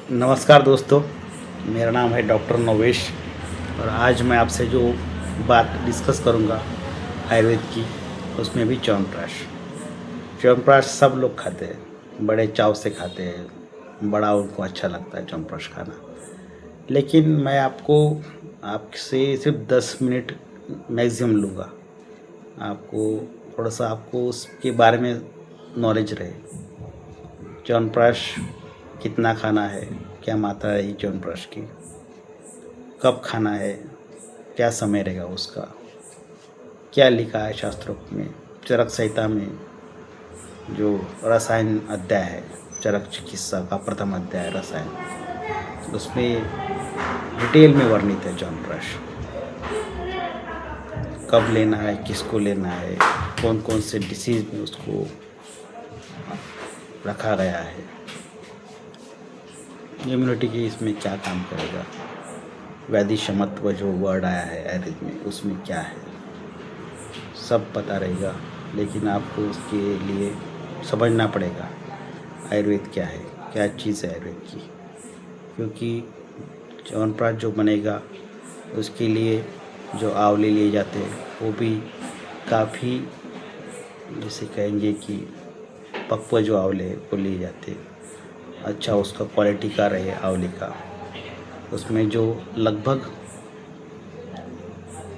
नमस्कार दोस्तों, मेरा नाम है डॉक्टर नवेश और आज मैं आपसे जो बात डिस्कस करूंगा आयुर्वेद की, उसमें भी च्यवनप्राश। च्यवनप्राश सब लोग खाते हैं, बड़े चाव से खाते हैं, बड़ा उनको अच्छा लगता है च्यवनप्राश खाना। लेकिन मैं आपसे सिर्फ 10 मिनट मैक्सिमम लूँगा। आपको थोड़ा सा आपको उसके बारे में नॉलेज रहे। च्यवनप्राश कितना खाना है, क्या मात्रा रहेगी च्यवनप्राश की, कब खाना है, क्या समय रहेगा उसका, क्या लिखा है शास्त्रों में। चरक संहिता में जो रसायन अध्याय है, चरक चिकित्सा का प्रथम अध्याय रसायन, उसमें डिटेल में वर्णित है च्यवनप्राश। कब लेना है, किसको लेना है, कौन कौन से डिसीज़ में उसको रखा गया है, इम्यूनिटी की इसमें क्या काम करेगा, वैदिक शमत्व जो वर्ड आया है आयुर्वेद में उसमें क्या है, सब पता रहेगा। लेकिन आपको उसके लिए समझना पड़ेगा आयुर्वेद क्या है, क्या चीज़ है आयुर्वेद की। क्योंकि च्यवनप्राश जो बनेगा उसके लिए जो आंवले लिए जाते हैं वो भी काफ़ी, जैसे कहेंगे कि पक्व जो आंवले हैं वो लिए जाते हैं, अच्छा उसका क्वालिटी का रहे आंवले का। उसमें जो लगभग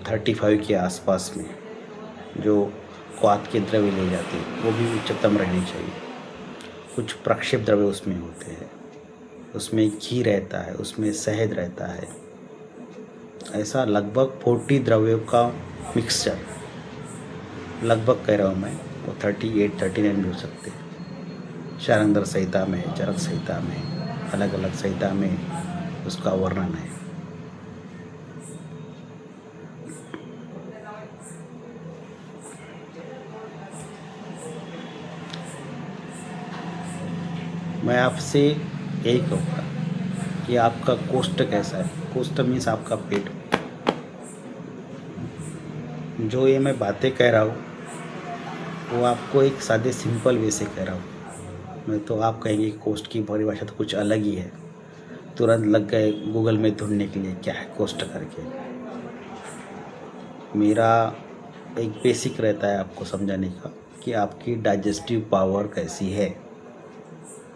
35 के आसपास में जो क्वाथ के द्रव्य ले जाते हैं वो भी उच्चतम रहनी चाहिए। कुछ प्रक्षेप द्रव्य उसमें होते हैं, उसमें घी रहता है, उसमें शहद रहता है, ऐसा लगभग 40 द्रव्यों का मिक्सचर, लगभग कह रहा हूँ मैं, वो 38-39 भी हो सकते हैं। शारंगर संहिता में, चरक संहिता में, अलग अलग संहिता में उसका वर्णन है। मैं आपसे यही कहूँगा कि आपका कोष्ठ कैसा है। कोष्ठ मीन्स आपका पेट। जो ये मैं बातें कह रहा हूँ वो आपको एक सादे सिंपल वे से कह रहा हूँ। मैं तो आप कहेंगे कोष्ठ की परिभाषा तो कुछ अलग ही है, तुरंत लग गए गूगल में ढूंढने के लिए क्या है कोष्ठ करके। मेरा एक बेसिक रहता है आपको समझाने का कि आपकी डाइजेस्टिव पावर कैसी है।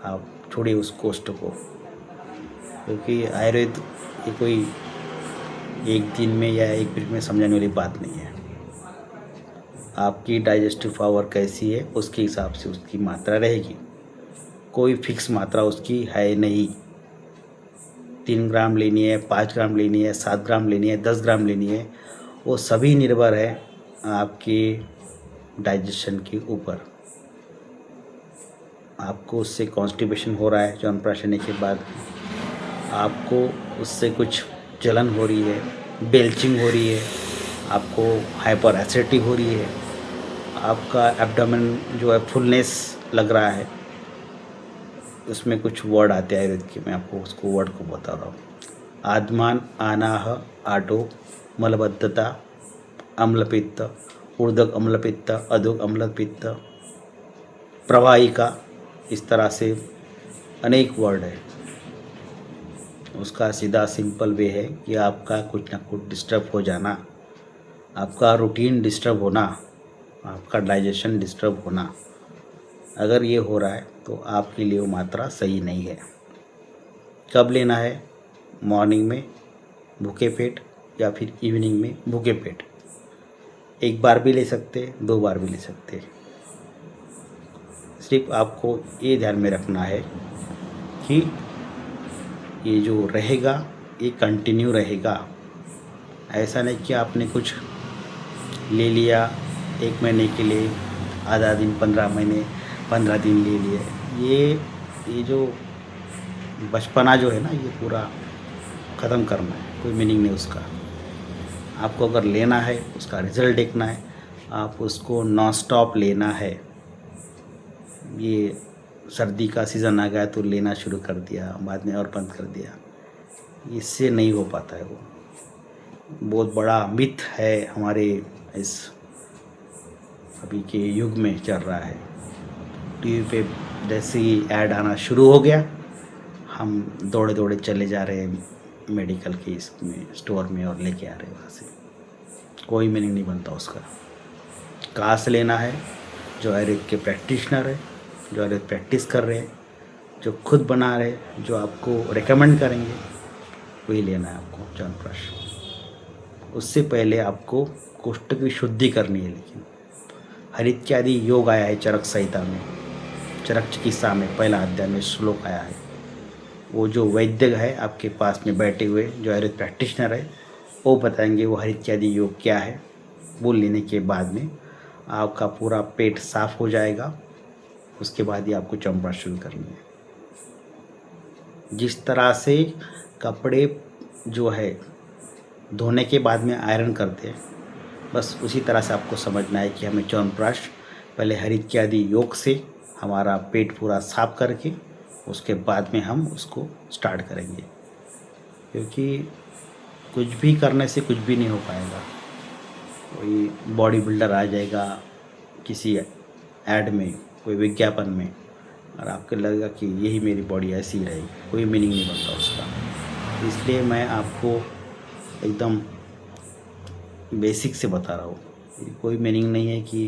आप छोड़िए उस कोष्ठ को, क्योंकि आयुर्वेद ये कोई एक दिन में या एक मिनट में समझाने वाली बात नहीं है। आपकी डाइजेस्टिव पावर कैसी है उसके हिसाब से उसकी मात्रा रहेगी। कोई फिक्स मात्रा उसकी है नहीं। 3 ग्राम लेनी है, 5 ग्राम लेनी है, 7 ग्राम लेनी है, 10 ग्राम लेनी है, वो सभी निर्भर है आपके डाइजेशन के ऊपर। आपको उससे कॉन्स्टिपेशन हो रहा है च्यवनप्राश लेने के बाद, आपको उससे कुछ जलन हो रही है, बेल्चिंग हो रही है, आपको हाइपर एसिडिटी हो रही है, आपका एब्डोमेन जो है फुलनेस लग रहा है, उसमें कुछ वर्ड आते हैं आयुर्वेद के, मैं आपको उसको वर्ड को बता रहा हूँ। आद्मान, आनाह, आटो, मलबद्धता, अम्लपित्त, ऊर्ध्व अम्लपित्त, अधोग अम्लपित्त, प्रवाहिका, इस तरह से अनेक वर्ड है। उसका सीधा सिंपल वे है कि आपका कुछ ना कुछ डिस्टर्ब हो जाना, आपका रूटीन डिस्टर्ब होना, आपका डाइजेशन डिस्टर्ब होना। अगर ये हो रहा है तो आपके लिए वो मात्रा सही नहीं है। कब लेना है? मॉर्निंग में भूखे पेट या फिर इवनिंग में भूखे पेट। एक बार भी ले सकते, 2 बार भी ले सकते। सिर्फ आपको ये ध्यान में रखना है कि ये जो रहेगा ये कंटिन्यू रहेगा। ऐसा नहीं कि आपने कुछ ले लिया 1 महीने के लिए, आधा दिन, 15 महीने, 15 दिन ले लिए। ये जो बचपना जो है ना, ये पूरा ख़त्म करना है, कोई मीनिंग नहीं उसका। आपको अगर लेना है, उसका रिज़ल्ट देखना है, आप उसको नॉन स्टॉप लेना है। ये सर्दी का सीज़न आ गया तो लेना शुरू कर दिया, बाद में और बंद कर दिया, इससे नहीं हो पाता है। वो बहुत बड़ा मिथ है हमारे इस अभी के युग में चल रहा है। टीवी पे जैसे ही ऐड आना शुरू हो गया, हम दौड़े दौड़े चले जा रहे हैं मेडिकल के इसमें स्टोर में और लेके आ रहे हैं वहाँ से, कोई मीनिंग नहीं बनता उसका। कहाँ से लेना है? जो आयुर्वेद के प्रैक्टिशनर है, जो आयुर्वेद प्रैक्टिस कर रहे हैं, जो खुद बना रहे, जो आपको रेकमेंड करेंगे, वही लेना है आपको च्यवनप्राश। उससे पहले आपको कोष्ठ की शुद्धि करनी है। लेकिन हरित्यादि योग आया है चरक संहिता में, चरक चिकित्सा में पहला अध्याय में श्लोक आया है। वो जो वैद्य है आपके पास में बैठे हुए, जो आयुर्वेद प्रैक्टिशनर है, वो बताएंगे वो हरित्यादि योग क्या है। वो लेने के बाद में आपका पूरा पेट साफ हो जाएगा। उसके बाद ही आपको च्यवनप्राश शुरू करनी है। जिस तरह से कपड़े जो है धोने के बाद में आयरन करते हैं, बस उसी तरह से आपको समझना है कि हमें च्यवनप्राश पहले हरित्यादि योग से हमारा पेट पूरा साफ करके उसके बाद में हम उसको स्टार्ट करेंगे। क्योंकि कुछ भी करने से कुछ भी नहीं हो पाएगा। कोई बॉडी बिल्डर आ जाएगा किसी ऐड में, कोई विज्ञापन में, और आपको लगेगा कि यही मेरी बॉडी ऐसी ही रहेगी, कोई मीनिंग नहीं बनता उसका। इसलिए मैं आपको एकदम बेसिक से बता रहा हूँ। कोई मीनिंग नहीं है कि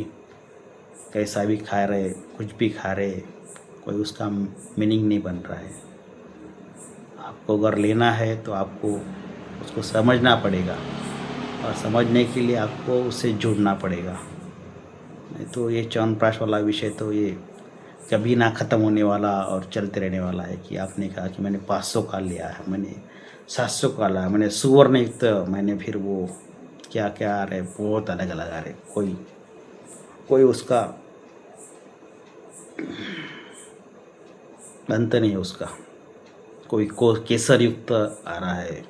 कैसा भी खा रहे, कुछ भी खा रहे, कोई उसका मीनिंग नहीं बन रहा है। आपको अगर लेना है तो आपको उसको समझना पड़ेगा, और समझने के लिए आपको उससे जुड़ना पड़ेगा। नहीं तो ये च्यवनप्राश वाला विषय तो ये कभी ना ख़त्म होने वाला और चलते रहने वाला है। कि आपने कहा कि मैंने 500 का लिया है, मैंने 700 का लिया, मैंने सुवर्णयुक्त, मैंने फिर वो क्या क्या आ रहे, बहुत अलग अलग आ रहे। कोई उसका अंत नहीं है उसका। कोई केसर युक्त आ रहा है,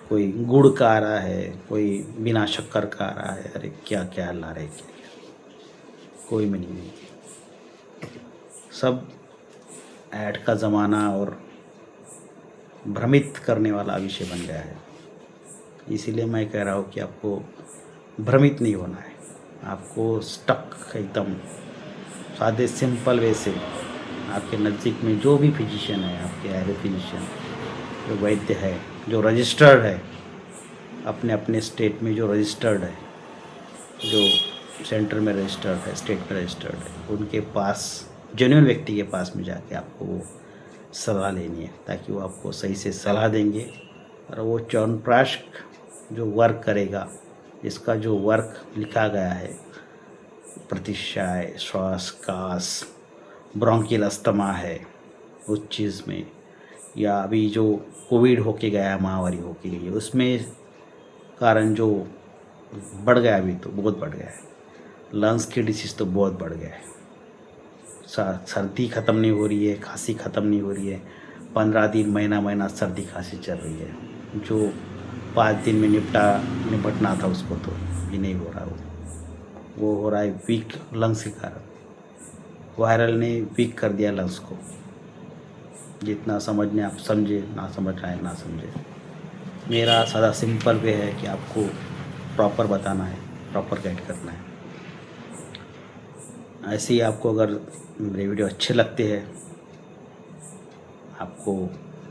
कोई गुड़ का आ रहा है, कोई बिना शक्कर का आ रहा है। अरे क्या क्या ला रहे, क्या कोई मीनिंग नहीं। सब ऐड का ज़माना और भ्रमित करने वाला विषय बन गया है। इसीलिए मैं कह रहा हूँ कि आपको भ्रमित नहीं होना है। आपको स्टक एकदम सादे सिंपल वे से आपके नज़दीक में जो भी फिजिशियन है, आपके आयुर्वेद फिजिशियन, जो वैद्य है, जो रजिस्टर्ड है, अपने अपने स्टेट में जो रजिस्टर्ड है, जो सेंटर में रजिस्टर्ड है, स्टेट में रजिस्टर्ड है, उनके पास, जेन्युइन व्यक्ति के पास में जाके आपको वो सलाह लेनी है, ताकि वो आपको सही से सलाह देंगे। और वो च्यवनप्राश जो वर्क करेगा, इसका जो वर्क लिखा गया है, प्रतिशाय, श्वास, कास, ब्रोंकियल अस्थमा है उस चीज़ में, या अभी जो कोविड होके गया है, महामारी होके गई है, उसमें कारण जो बढ़ गया, अभी तो बहुत बढ़ गया है। लंग्स की डिसीज़ तो बहुत बढ़ गया है। सर्दी ख़त्म नहीं हो रही है, खांसी ख़त्म नहीं हो रही है। 15 दिन, महीना सर्दी खांसी चल रही है। जो 5 दिन में निपटना था उसको तो भी नहीं हो रहा। वो हो रहा है वीक लंग्स के कारण। वायरल ने वीक कर दिया लंग्स को। जितना समझने आप समझे, ना समझ आए ना समझे। मेरा सादा सिंपल वे है कि आपको प्रॉपर बताना है, प्रॉपर गाइड करना है। ऐसे ही आपको अगर मेरे वीडियो अच्छे लगते हैं, आपको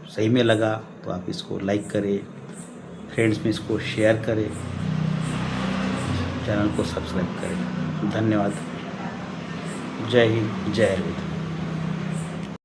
सही में लगा, तो आप इसको लाइक करें, फ्रेंड्स में इसको शेयर करें, चैनल को सब्सक्राइब करें। धन्यवाद। जय हिंद, जय आयुर्वेद।